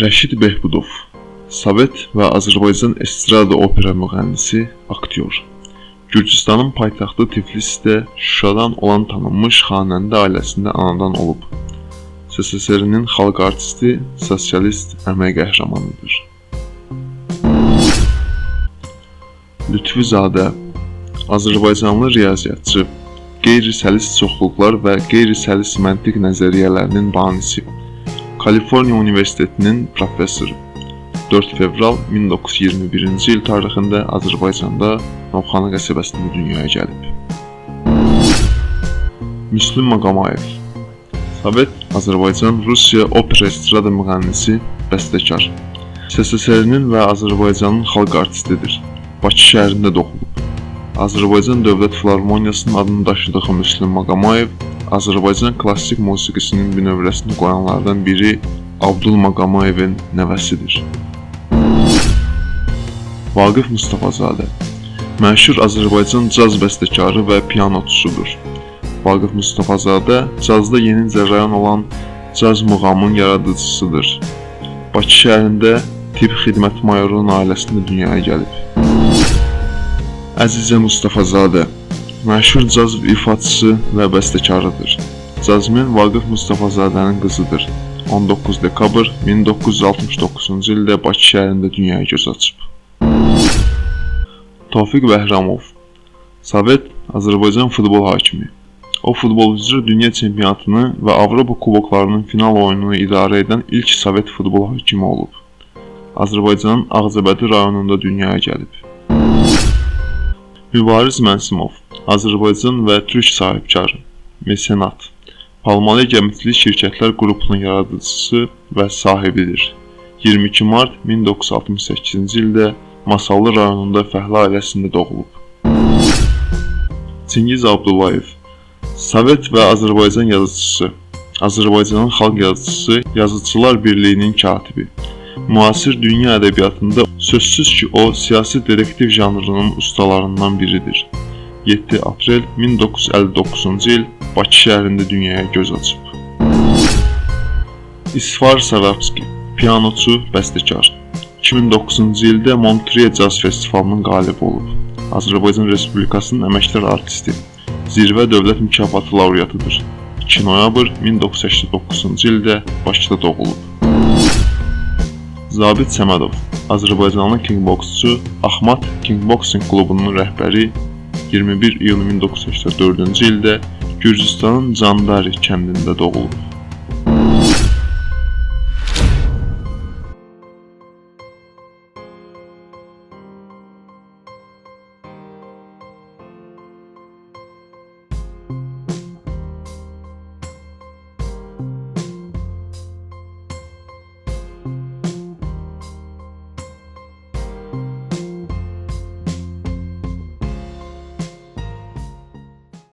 Rəşid Behbudov, Sovet və Azərbaycan estrada opera müğənnisi, aktyor. Gürcüstanın paytaxtı Tiflisdə Şuşadan olan tanınmış xanəndə ailəsində anadan olub. SSR-nin xalq artisti, sosialist əmək qəhrəmanıdır. Lütfüzadə, Azərbaycanlı riyaziyyatçı, qeyri-səlis çoxluqlar və qeyri-səlis məntiq nəzəriyyələrinin banisi, Kaliforniya Universitetinin professoru. 4 fevral 1921-ci il tarixində Azərbaycanda Novxanı qəsəbəsində dünyaya gəlib. Müslüm Maqomayev, Sovet, Azərbaycan, Rusiya opera estrada müğənnisi, bəstəkar. SSR-nin və Azərbaycanın xalq artistidir. Bakı şəhərində doğulub. Azərbaycan Dövlət Filarmoniyasının adını daşıdığı Müslüm Maqomayev, Azərbaycan klassik musiqisinin bünövrəsini qoyanlardan biri Abdul Maqomayevin nəvəsidir. Vaqif Mustafazadə, məşhur Azərbaycan caz bəstəkarı və pianoçusudur. Vaqif Mustafazadə cazda yeni cərəyan olan caz muğamın yaradıcısıdır. Bakı şəhərində tibb xidmət mayorunun ailəsində dünyaya gəlib. Əzizə Mustafazadə, məşhur caz ifaçısı və bəstəkarıdır. Cazmen Vaqif Mustafazadənin qızıdır. 19 dekabr 1969-cu ildə Bakı şəhərində dünyaya göz açıb. Tofiq Bəhramov, Sovet, Azərbaycan futbol hakimi. O, futbol üzrə dünya çempionatını və Avropa kuboklarının final oyununu idarə edən ilk Sovet futbol hakimi olub. Azərbaycanın Ağcabədi rayonunda dünyaya gəlib. Mübariz Mənsimov, Azərbaycan və Türk sahibkarı, mesenat, Palmalı Gəmitli Şirkətlər qrupunun yaradıcısı və sahibidir. 22 mart 1968-ci ildə Masallı rayonunda fəhlə ailəsində doğulub. Çingiz Abdullayev, Sovet və Azərbaycan yazıçısı, Azərbaycanın xalq yazıçısı, Yazıçılar Birliyinin katibi. Müasir dünya ədəbiyyatında sözsüz ki, o, siyasi detektiv janrının ustalarından biridir. 7 aprel 1959-cu il Bakı şəhərində dünyaya göz açıb. İsfar Sarabski, pianoçu, bəstəkar. 2009-cu ildə Montreux Caz Festivalının qalibi olub. Azərbaycan Respublikasının əməkdar artisti, zirvə dövlət mükafatı laureatıdır. 2 noyabr 1989-cu ildə Bakıda doğulub. Zabit Səmədov, Azərbaycanlı kickboksçu, Axmat Kickboksing klubunun rəhbəri, 21 iyun 1984-cü ildə Gürcüstanın Candari kəndində doğulub.